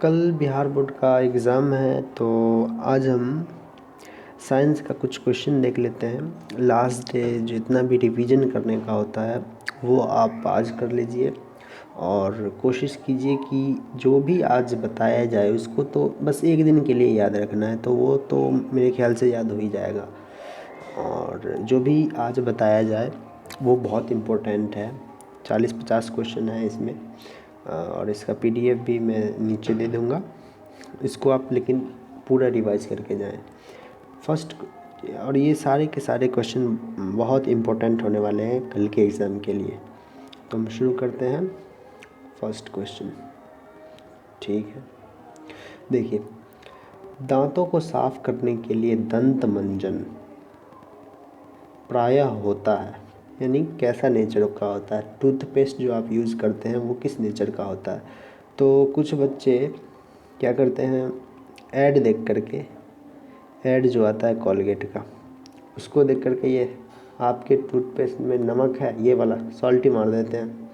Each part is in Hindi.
कल बिहार बोर्ड का एग्ज़ाम है, तो आज हम साइंस का कुछ क्वेश्चन देख लेते हैं। लास्ट डे जितना भी रिवीजन करने का होता है वो आप आज कर लीजिए और कोशिश कीजिए कि जो भी आज बताया जाए उसको तो बस एक दिन के लिए याद रखना है, तो वो तो मेरे ख्याल से याद हो ही जाएगा। और जो भी आज बताया जाए वो बहुत इम्पोर्टेंट है। 40-50 क्वेश्चन है इसमें और इसका पीडीएफ भी मैं नीचे दे दूँगा। इसको आप लेकिन पूरा रिवाइज करके जाएं फर्स्ट। और ये सारे के सारे क्वेश्चन बहुत इम्पोर्टेंट होने वाले हैं कल के एग्ज़ाम के लिए। तो हम शुरू करते हैं फर्स्ट क्वेश्चन। ठीक है, देखिए, दांतों को साफ करने के लिए दंत मंजन प्रायः होता है, यानी कैसा नेचर का होता है। टूथपेस्ट जो आप यूज़ करते हैं वो किस नेचर का होता है। तो कुछ बच्चे क्या करते हैं, ऐड देख करके, ऐड जो आता है कॉलगेट का, उसको देख करके ये आपके टूथपेस्ट में नमक है ये वाला सॉल्टी मार देते हैं।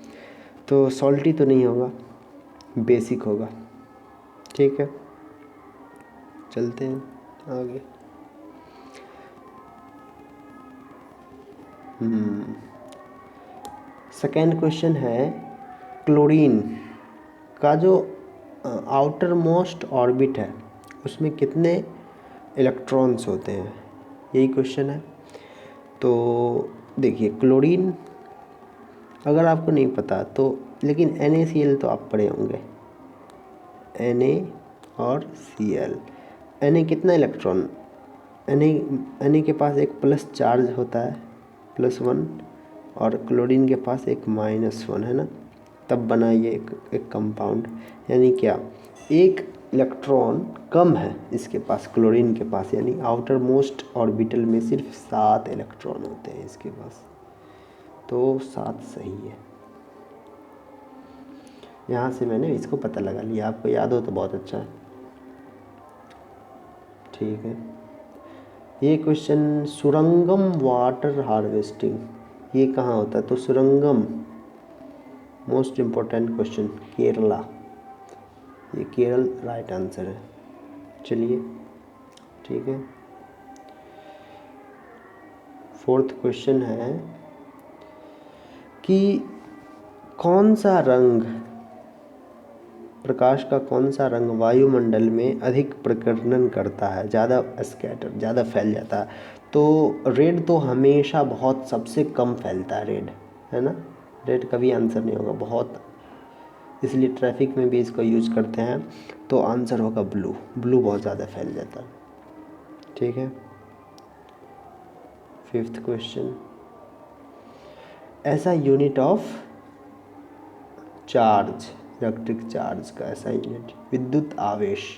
तो सॉल्टी तो नहीं होगा, बेसिक होगा। ठीक है, चलते हैं आगे। सेकेंड क्वेश्चन है, क्लोरीन का जो आउटर मोस्ट ऑर्बिट है उसमें कितने इलेक्ट्रॉन्स होते हैं, यही क्वेश्चन है। तो देखिए, क्लोरीन अगर आपको नहीं पता तो, लेकिन NaCl तो आप पढ़े होंगे, Na और Cl। Na कितना इलेक्ट्रॉन, Na के पास एक प्लस चार्ज होता है, +1, और क्लोरीन के पास एक -1 है ना, तब बना ये एक कंपाउंड। यानी क्या, एक इलेक्ट्रॉन कम है इसके पास, क्लोरीन के पास, यानी आउटर मोस्ट ऑर्बिटल में सिर्फ 7 इलेक्ट्रॉन होते हैं इसके पास। तो 7 सही है। यहाँ से मैंने इसको पता लगा लिया, आपको याद हो तो बहुत अच्छा है। ठीक है, ये क्वेश्चन, सुरंगम वाटर हार्वेस्टिंग ये कहाँ होता है। तो सुरंगम मोस्ट इम्पोर्टेंट क्वेश्चन, केरला, ये केरल राइट आंसर है। चलिए, ठीक है। फोर्थ क्वेश्चन है कि कौन सा रंग, प्रकाश का कौन सा रंग वायुमंडल में अधिक प्रकीर्णन करता है, ज़्यादा स्कैटर, ज़्यादा फैल जाता है। तो रेड तो हमेशा बहुत सबसे कम फैलता है, रेड है ना, रेड कभी आंसर नहीं होगा बहुत, इसलिए ट्रैफिक में भी इसको यूज करते हैं। तो आंसर होगा ब्लू, ब्लू बहुत ज़्यादा फैल जाता है। ठीक है, फिफ्थ क्वेश्चन, ऐसा unit of charge, electric charge का ऐसा यूनिट, विद्युत आवेश।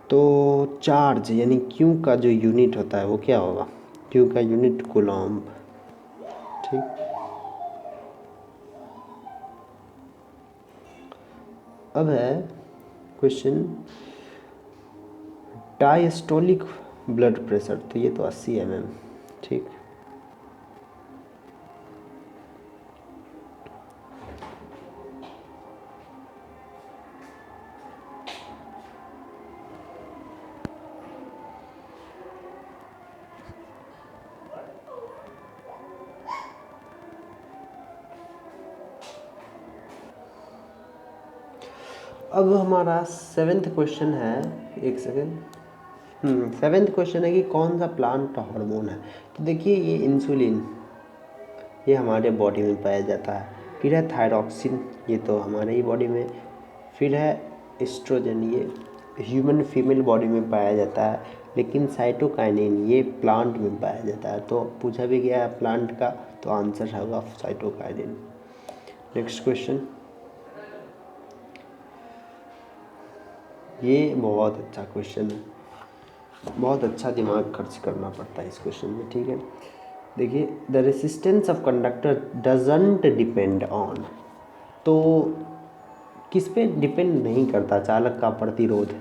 तो चार्ज यानी क्यू का जो यूनिट होता है वो क्या होगा, क्यू का यूनिट कूलम्ब। ठीक, अब है क्वेश्चन, डायस्टोलिक ब्लड प्रेशर, तो ये तो 80 mm। ठीक, अब हमारा सेवेंथ क्वेश्चन है, एक सेकेंड, सेवेंथ क्वेश्चन है कि कौन सा प्लांट हार्मोन है। तो देखिए, ये इंसुलिन, ये हमारे बॉडी में पाया जाता है। फिर है थायरॉक्सिन, ये तो हमारे ही बॉडी में। फिर है एस्ट्रोजन, ये ह्यूमन फीमेल बॉडी में पाया जाता है। लेकिन साइटोकाइनिन ये प्लांट में पाया जाता है। तो पूछा भी गया है प्लांट का, तो आंसर होगा साइटोकाइनिन। नेक्स्ट क्वेश्चन, ये बहुत अच्छा क्वेश्चन है, बहुत अच्छा दिमाग खर्च करना पड़ता है इस क्वेश्चन में। ठीक है, देखिए, the resistance of conductor doesn't depend on, तो किस पे डिपेंड नहीं करता चालक का प्रतिरोध।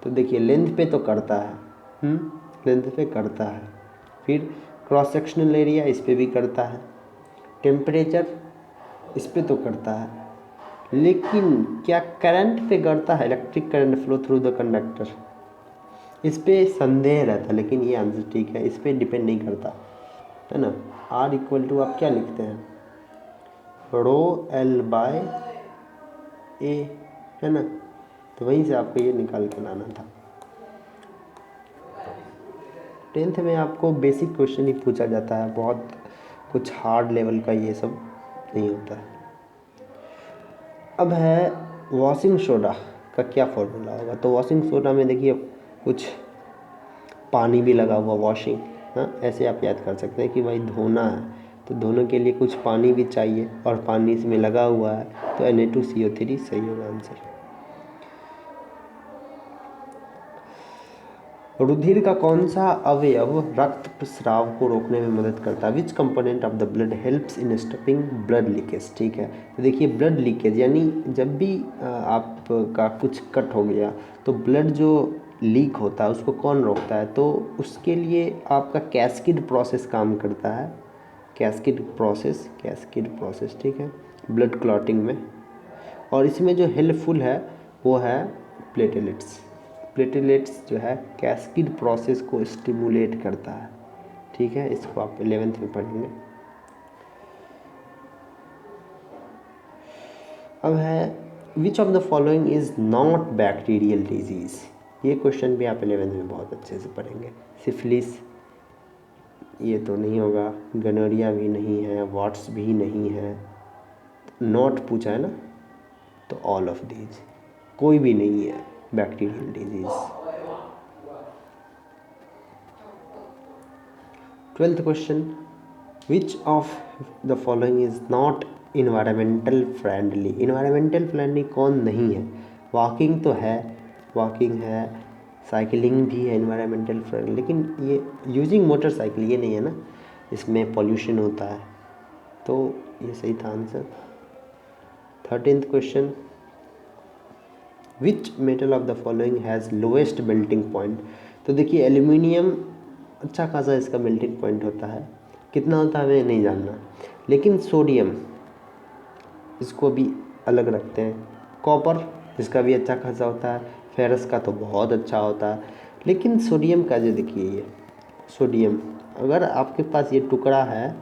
तो देखिए, लेंथ पे तो करता है, लेंथ पे करता है। फिर क्रॉस सेक्शनल एरिया, इस पे भी करता है। टेम्परेचर, इस पे तो करता है। लेकिन क्या करंट पे करता है? Electric current flow through the conductor, इस पे संदेह रहता, लेकिन ये आंसर ठीक है, इस पे डिपेंड नहीं करता, है ना। आर इक्वल टू आप क्या लिखते हैं, रो एल बाय ए, है ना। तो वहीं से आपको ये निकाल के लाना था। 10th में आपको बेसिक क्वेश्चन ही पूछा जाता है, बहुत कुछ हार्ड लेवल का ये सब नहीं होता है। अब है वॉशिंग सोडा का क्या फॉर्मूला होगा। तो वॉशिंग सोडा में देखिए कुछ पानी भी लगा हुआ, वॉशिंग, हाँ, ऐसे आप याद कर सकते हैं कि भाई धोना है, तो धोने के लिए कुछ पानी भी चाहिए और पानी इसमें लगा हुआ है, तो Na2CO3 सही होगा आंसर। रुधिर का कौन सा अवयव रक्त स्राव को रोकने में मदद करता है? विच component of the blood helps in stopping blood leakage. ठीक है, तो देखिए ब्लड लीकेज यानी जब भी आपका कुछ कट हो गया तो ब्लड जो लीक होता है उसको कौन रोकता है? तो उसके लिए आपका कैस्केड प्रोसेस काम करता है, कैस्केड प्रोसेस, ठीक है, ब्लड क्लॉटिंग में। और इसमें जो हेल्पफुल है वो है प्लेटलेट्स। प्लेटलेट्स जो है कैस्केड प्रोसेस को स्टिमुलेट करता है, ठीक है, इसको आप 11th में पढ़ेंगे। अब है विच of the following is not bacterial disease. ये क्वेश्चन भी आप 11th में बहुत अच्छे से पढ़ेंगे। सिफिलिस ये तो नहीं होगा, गनोरिया भी नहीं है, वाट्स भी नहीं है, नॉट पूछा है ना, तो ऑल ऑफ दीज, कोई भी नहीं है bacterial disease. 12th question, which of the following is not environmental friendly. Environmental friendly कौन नहीं है? वॉकिंग तो है, वॉकिंग है, साइकिलिंग भी है इन्वायरमेंटल फ्रेंडली, लेकिन ये यूजिंग मोटरसाइकिल ये नहीं है ना, इसमें पॉल्यूशन होता है, तो ये सही था answer. 13th question, which metal of the following has lowest melting point. तो देखिए एल्यूमिनियम अच्छा खासा इसका मेल्टिंग पॉइंट होता है, कितना होता है हमें नहीं जानना, लेकिन सोडियम इसको भी अलग रखते हैं, कॉपर इसका भी अच्छा खासा होता है, फेरस का तो बहुत अच्छा होता है, लेकिन सोडियम का जो देखिए ये सोडियम, अगर आपके पास ये टुकड़ा है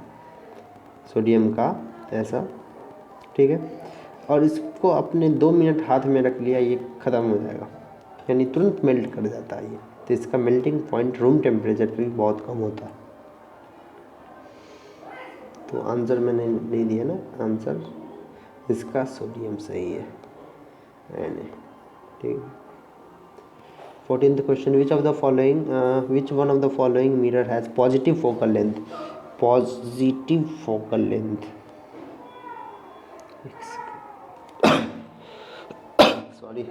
सोडियम का ऐसा, ठीक है, और इसको अपने 2 मिनट हाथ में रख लिया, ये ख़त्म हो जाएगा, यानी तुरंत मेल्ट कर जाता है ये। तो इसका मेल्टिंग पॉइंट रूम टेम्परेचर पे भी बहुत कम होता है। तो आंसर मैंने नहीं दिया ना, आंसर इसका सोडियम सही है, ठीक। 14th question, which one of the following mirror has positive focal length. Positive focal length, sorry,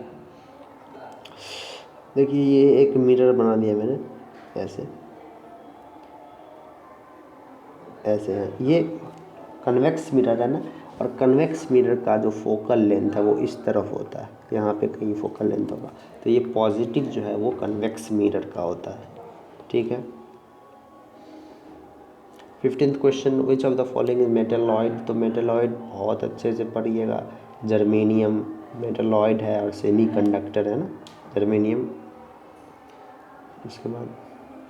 देखिए ये एक मिरर बना दिया मैंने, ऐसे ऐसे है, ये कन्वेक्स मिरर है ना, और कन्वेक्स मिरर का जो फोकल लेंथ है वो इस तरफ होता है, यहाँ पे कहीं फोकल लेंथ होगा, तो ये पॉजिटिव जो है वो कन्वेक्स मिरर का होता है, ठीक है। 15th question, which of the following is metalloid. तो मेटलॉइड बहुत अच्छे से पढ़िएगा, जर्मेनियम मेटलॉइड है और सेमी कंडक्टर है ना जर्मेनियम। इसके बाद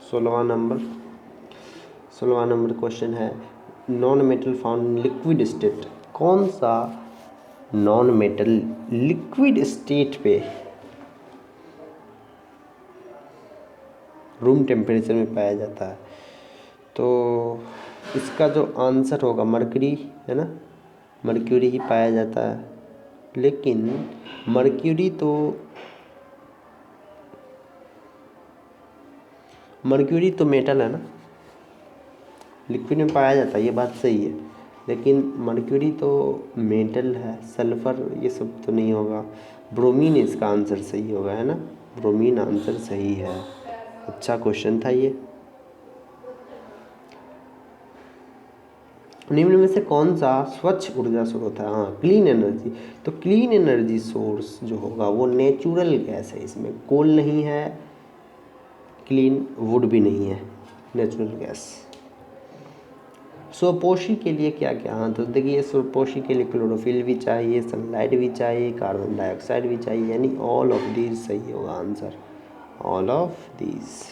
16वां नंबर क्वेश्चन है, non metal found liquid state. कौन सा नॉन मेटल लिक्विड स्टेट पे रूम टेम्परेचर में पाया जाता है? तो इसका जो आंसर होगा मरकरी है ना, मर्क्यूरी ही पाया जाता है, लेकिन मर्क्यूरी तो मेटल है ना, लिक्विड में पाया जाता है, ये बात सही है, लेकिन मर्क्यूरी तो मेटल है, सल्फर ये सब तो नहीं होगा। ब्रोमीन इसका आंसर सही होगा, है ना, ब्रोमीन आंसर सही है। अच्छा क्वेश्चन था ये। निम्न में से कौन सा स्वच्छ ऊर्जा स्रोत है? हाँ, क्लीन एनर्जी। तो क्लीन एनर्जी सोर्स जो होगा वो नेचुरल गैस है, इसमें कोल नहीं है, क्लीन वुड भी नहीं है, नेचुरल गैस। स्वपोषी के लिए क्या क्या, हाँ तो देखिए स्वपोषी के लिए क्लोरोफिल भी चाहिए, सनलाइट भी चाहिए, कार्बन डाइऑक्साइड भी चाहिए, यानी ऑल ऑफ दीज सही होगा आंसर, ऑल ऑफ दीज।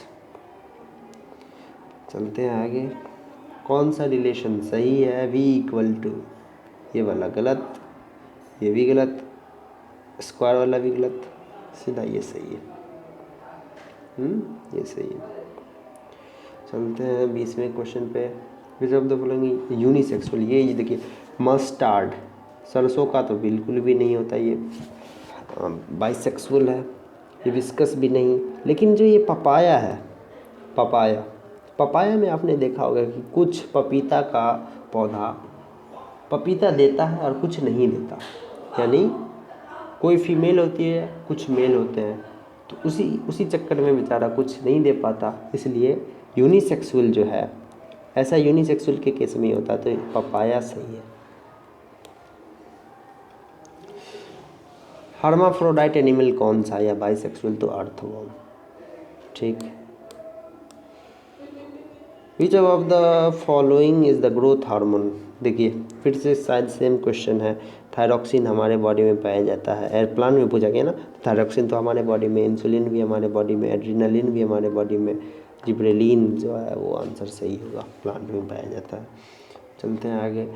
चलते हैं आगे। कौन सा रिलेशन सही है, V = ये वाला गलत, ये भी गलत, स्क्वायर वाला भी गलत, सीधा ये सही है। ये सही है। चलते हैं 20वें क्वेश्चन पे। विच ऑफ द फॉलोइंग यूनिसेक्सुअल, ये देखिए मस्टार्ड, सरसों का तो बिल्कुल भी नहीं होता, ये बाइसेक्सुअल है। ये विस्कस भी नहीं, लेकिन जो ये पपाया है, पपाया में आपने देखा होगा कि कुछ पपीता का पौधा पपीता देता है और कुछ नहीं देता, यानी कोई फीमेल होती है, कुछ मेल होते हैं, तो उसी चक्कर में बेचारा कुछ नहीं दे पाता, इसलिए यूनिसेक्सुअल जो है, ऐसा यूनिसेक्सुअल के केस में होता है, तो पपाया सही है। हर्माफ्रोडाइट एनिमल कौन सा, या बाइसेक्सुअल तो अर्थवर्म, ठीक। विच of the following is the growth hormone, देखिए फिर से शायद सेम क्वेश्चन है। थायरॉक्सिन हमारे बॉडी में पाया जाता है, एयर प्लांट में पूछा गया ना, थायरॉक्सिन तो हमारे बॉडी में, इंसुलिन भी हमारे बॉडी में, एड्रीनलिन भी हमारे बॉडी में, जिब्रेलिन जो है वो आंसर सही होगा, प्लांट में पाया जाता है। चलते हैं आगे।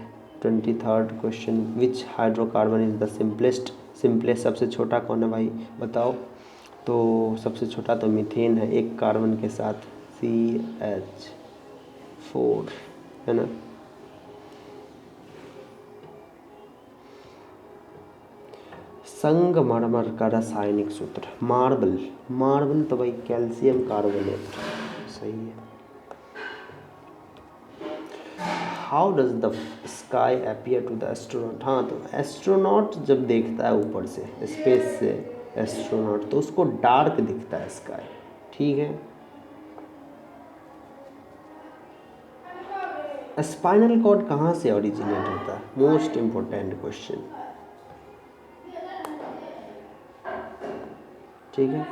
23rd question, which hydrocarbon is the simplest, सबसे छोटा कौन है भाई बताओ। तो सबसे छोटा तो मीथेन है, एक कार्बन के साथ CH4 है ना। संगमरमर का रासायनिक सूत्र, मार्बल तो भाई कैल्शियम कार्बोनेट, सही है। How does the sky appear to the astronaut, हाँ तो एस्ट्रोनॉट जब देखता है ऊपर से, स्पेस से एस्ट्रोनॉट, तो उसको डार्क दिखता है स्काई, ठीक है। स्पाइनल कॉर्ड कहाँ से ओरिजिनेट होता है, मोस्ट इम्पोर्टेंट क्वेश्चन, ठीक है।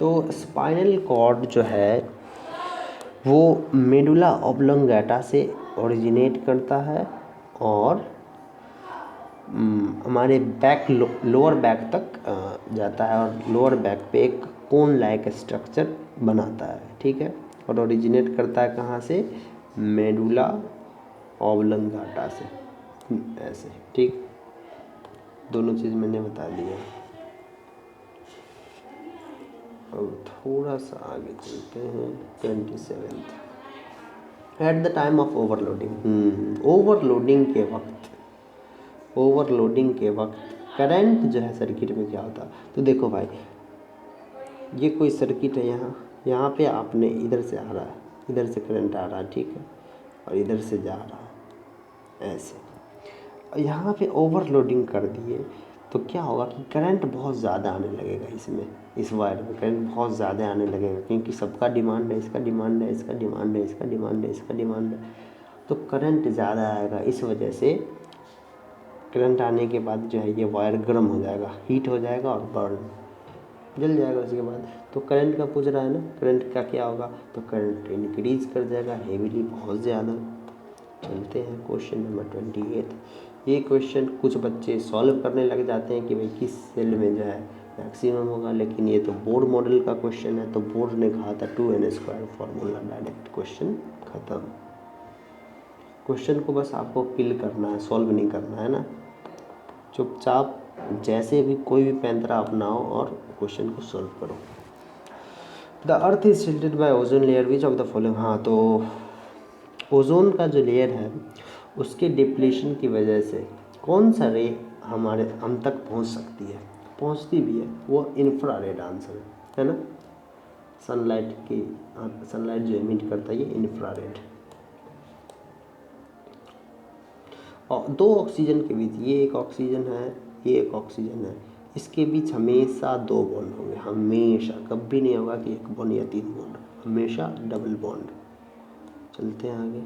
तो स्पाइनल कॉर्ड जो है वो मेडुला ऑब्लोंगेटा से ओरिजिनेट करता है और हमारे बैक लोअर बैक तक जाता है, और लोअर बैक पे एक कोन लाइक स्ट्रक्चर बनाता है, ठीक है। और ओरिजिनेट करता है कहाँ से, मेडुला ऑब्लोंगेटा से, ऐसे, ठीक। दोनों चीज़ मैंने बता दिया। अब थोड़ा सा आगे चलते हैं। 27th, at the time of overloading, overloading के वक्त करंट जो है सर्किट में क्या होता है, तो देखो भाई ये कोई सर्किट है, यहाँ पे आपने इधर से आ रहा है, इधर से करंट आ रहा है, ठीक है, और इधर से जा रहा है ऐसे, यहाँ पे ओवरलोडिंग कर दिए तो क्या होगा कि करंट बहुत ज़्यादा आने लगेगा, इसमें इस वायर में करंट बहुत ज़्यादा आने लगेगा, क्योंकि सबका डिमांड है, इसका डिमांड है, इसका डिमांड है, इसका डिमांड है, इसका डिमांड है, तो करंट ज़्यादा आएगा। इस वजह से करंट आने के बाद जो है ये वायर गर्म हो जाएगा, हीट हो जाएगा और बर्न जल जाएगा उसके बाद। तो करंट का पूछ रहा है ना, करंट का क्या होगा, तो करंट इंक्रीज कर जाएगा हेवीली, बहुत ज़्यादा। चलते हैं क्वेश्चन नंबर 28। ये क्वेश्चन कुछ बच्चे सॉल्व करने लग जाते हैं कि भाई किस सेल में जो है मैक्सिमम होगा, लेकिन ये तो बोर्ड मॉडल का क्वेश्चन है, तो बोर्ड ने कहा था 2n² फॉर्मूला, डायरेक्ट क्वेश्चन खत्म। क्वेश्चन को बस आपको किल करना है, सॉल्व नहीं करना है ना, चुपचाप जैसे भी कोई भी पैंतरा अपनाओ और क्वेश्चन को सॉल्व करो। The earth is shielded by ozone layer, which of the following, हाँ तो ओजोन का जो लेयर है उसके डिप्लीशन की वजह से कौन सा रे हमारे हम तक पहुंच सकती है, पहुंचती भी है, वो इंफ्रारेड आंसर है ना। सनलाइट जो एमिट करता है ये इंफ्रारेड। और दो ऑक्सीजन के बीच, ये एक ऑक्सीजन है, ये एक ऑक्सीजन है, इसके बीच हमेशा 2 बॉन्ड होंगे, हमेशा, कभी नहीं होगा कि 1 बॉन्ड या 3 बॉन्ड, हमेशा डबल बॉन्ड। चलते हैं आगे।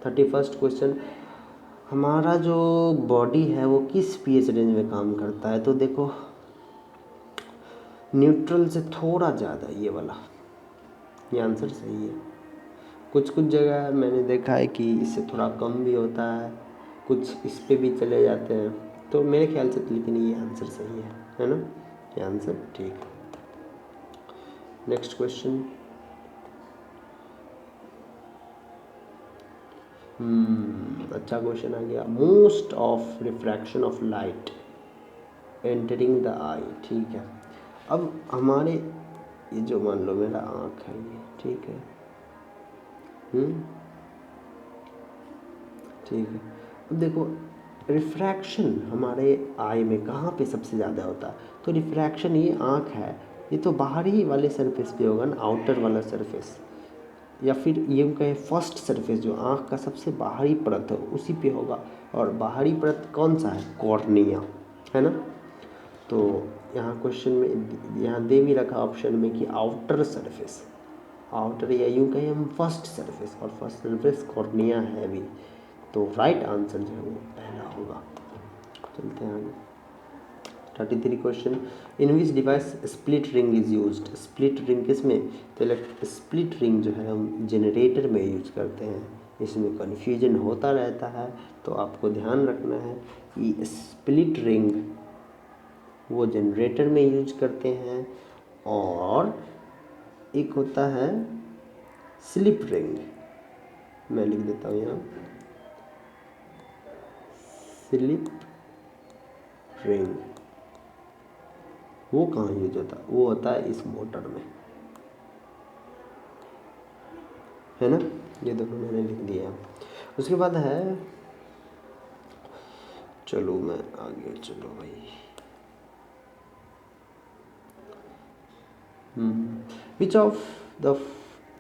31st क्वेश्चन, हमारा जो बॉडी है वो किस pH रेंज में काम करता है, तो देखो न्यूट्रल से थोड़ा ज़्यादा, ये वाला, ये आंसर सही है। कुछ कुछ जगह मैंने देखा है कि इससे थोड़ा कम भी होता है, कुछ इस पे भी चले जाते हैं, तो मेरे ख्याल से लेकिन ये आंसर सही है ना, ये आंसर ठीक है। नेक्स्ट क्वेश्चन, अच्छा क्वेश्चन आ गया। Most of refraction of light entering the eye, ठीक है। अब हमारे ये जो मान लो मेरा आँख है ये, ठीक है, ठीक है। अब देखो रिफ्रैक्शन हमारे आई में कहाँ पे सबसे ज़्यादा होता है, तो रिफ्रैक्शन ये आँख है, ये तो बाहरी वाले सरफेस पे होगा ना, आउटर वाला सरफेस, या फिर ये कहें फर्स्ट सरफेस जो आँख का सबसे बाहरी परत है उसी पे होगा। और बाहरी परत कौन सा है, कॉर्निया, है ना। तो यहाँ क्वेश्चन में यहाँ दे भी रखा ऑप्शन में कि आउटर सरफेस, आउटर या यूँ कहें हम फर्स्ट सरफेस, और फर्स्ट सरफेस कॉर्निया है भी, तो राइट आंसर जो है वो पहला होगा। चलते हैं आगे। 33 question, in which device split ring is used. Split ring किस में, तो स्प्लिट रिंग जो है हम जनरेटर में यूज करते हैं। इसमें कन्फ्यूजन होता रहता है, तो आपको ध्यान रखना है कि स्प्लिट रिंग वो जनरेटर में यूज करते हैं, और एक होता है स्लिप रिंग, मैं लिख देता हूँ यहाँ, स्लिप रिंग वो कहाँ यूज होता है, वो होता है इस मोटर में, है ना। ये दोनों मैंने लिख दिया। उसके बाद है, चलो मैं आगे, चलो भाई, विच of the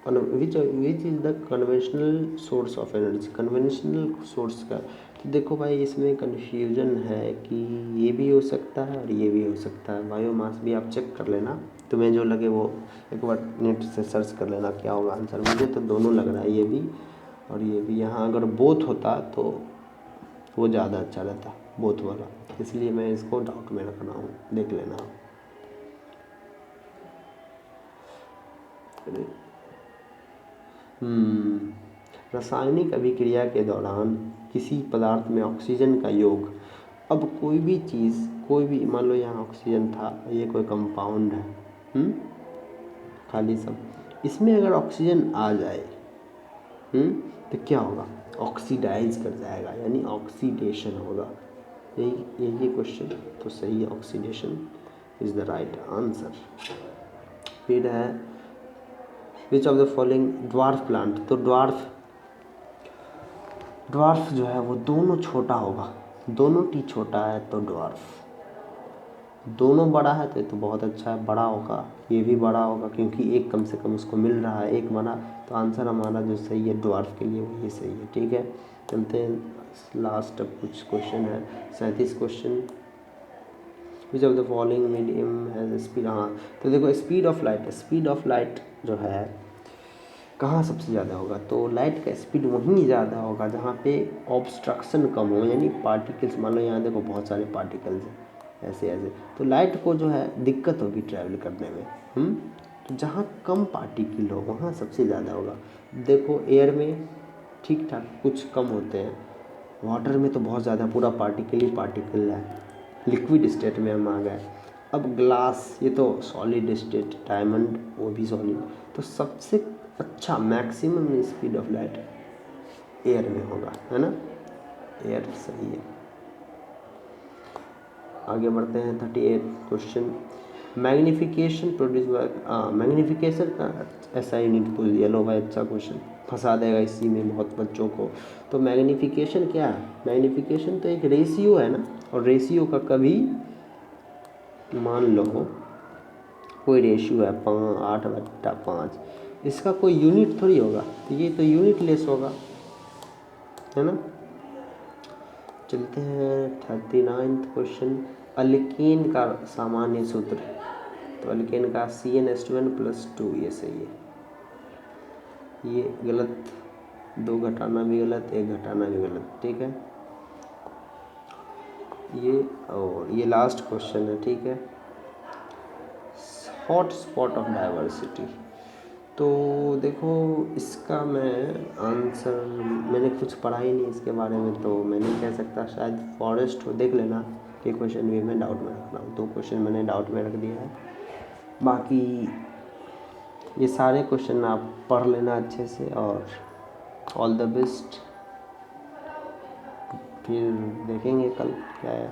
which is the conventional source of energy. Conventional source का, तो देखो भाई इसमें कन्फ्यूजन है कि ये भी हो सकता है और ये भी हो सकता है। बायोमास भी आप चेक कर लेना, तुम्हें जो लगे वो एक बार नेट से सर्च कर लेना क्या होगा आंसर। मुझे तो दोनों लग रहा है, ये भी और ये भी। यहाँ अगर बोथ होता तो वो ज़्यादा अच्छा रहता, बोथ वाला, इसलिए मैं इसको डाउट में रख रहा हूँ, देख लेना। रासायनिक अभिक्रिया के दौरान किसी पदार्थ में ऑक्सीजन का योग। अब कोई भी चीज़, कोई भी, मान लो यहाँ ऑक्सीजन था, ये कोई कंपाउंड है, खाली सब, इसमें अगर ऑक्सीजन आ जाए, तो क्या होगा, ऑक्सीडाइज कर जाएगा, यानी ऑक्सीडेशन होगा। यही क्वेश्चन तो सही है, oxidation is the right answer. फिर है विच of the following dwarf plant. तो ड्वार्फ जो है वो दोनों छोटा होगा, दोनों टी छोटा है तो ड्वार्फ, दोनों बड़ा है तो ये तो बहुत अच्छा है, बड़ा होगा, ये भी बड़ा होगा क्योंकि एक कम से कम उसको मिल रहा है, एक बड़ा, तो आंसर हमारा जो सही है ड्वार्फ के लिए वो ये सही है। ठीक है, चलते हैं लास्ट, अब कुछ क्वेश्चन है। 37 question, which of the following medium has speed. हाँ, तो देखो स्पीड ऑफ लाइट जो है कहाँ सबसे ज़्यादा होगा, तो लाइट का स्पीड वहीं ज़्यादा होगा जहाँ पे ऑब्स्ट्रक्शन कम हो, यानी पार्टिकल्स, मान लो यहाँ देखो बहुत सारे पार्टिकल्स हैं ऐसे ऐसे, तो लाइट को जो है दिक्कत होगी ट्रैवल करने में। तो जहाँ कम पार्टिकल हो वहाँ सबसे ज़्यादा होगा। देखो एयर में ठीक ठाक कुछ कम होते हैं, वाटर में तो बहुत ज़्यादा, पूरा पार्टिकल ही पार्टिकल है, लिक्विड स्टेट में हम आ गए। अब ग्लास, ये तो सॉलिड स्टेट, डायमंड वो भी सॉलिड, तो सबसे अच्छा maximum speed of light air में होगा, है ना, एयर सही है। आगे बढ़ते हैं 38 question, magnification produce by, magnification का ऐसा यूनिट पूछ दिया, लो भाई अच्छा क्वेश्चन, फंसा देगा इसी में बहुत बच्चों को। तो मैग्नीफिकेशन क्या है, मैग्नीफिकेशन तो एक रेशियो है ना, और रेशियो का कभी, मान लो कोई रेशियो है 8/5, इसका कोई यूनिट थोड़ी होगा, तो ये तो यूनिट लेस होगा, है ना। चलते हैं 39 क्वेश्चन, अल्केन का सामान्य सूत्र। तो अल्केन का CnH2n+2, ये सही है, ये गलत, 2 घटाना भी गलत, 1 घटाना भी गलत, ठीक है। ये और ये लास्ट क्वेश्चन है, ठीक है। हॉट स्पॉट ऑफ डाइवर्सिटी, तो देखो, इसका मैं आंसर, मैंने कुछ पढ़ा ही नहीं इसके बारे में, तो मैं नहीं कह सकता। शायद फॉरेस्ट हो, देख लेना। ये क्वेश्चन भी मैं डाउट में रख रहा हूँ, 2 क्वेश्चन मैंने डाउट में रख दिया है। बाकी ये सारे क्वेश्चन आप पढ़ लेना अच्छे से, और ऑल द बेस्ट। फिर देखेंगे कल क्या है।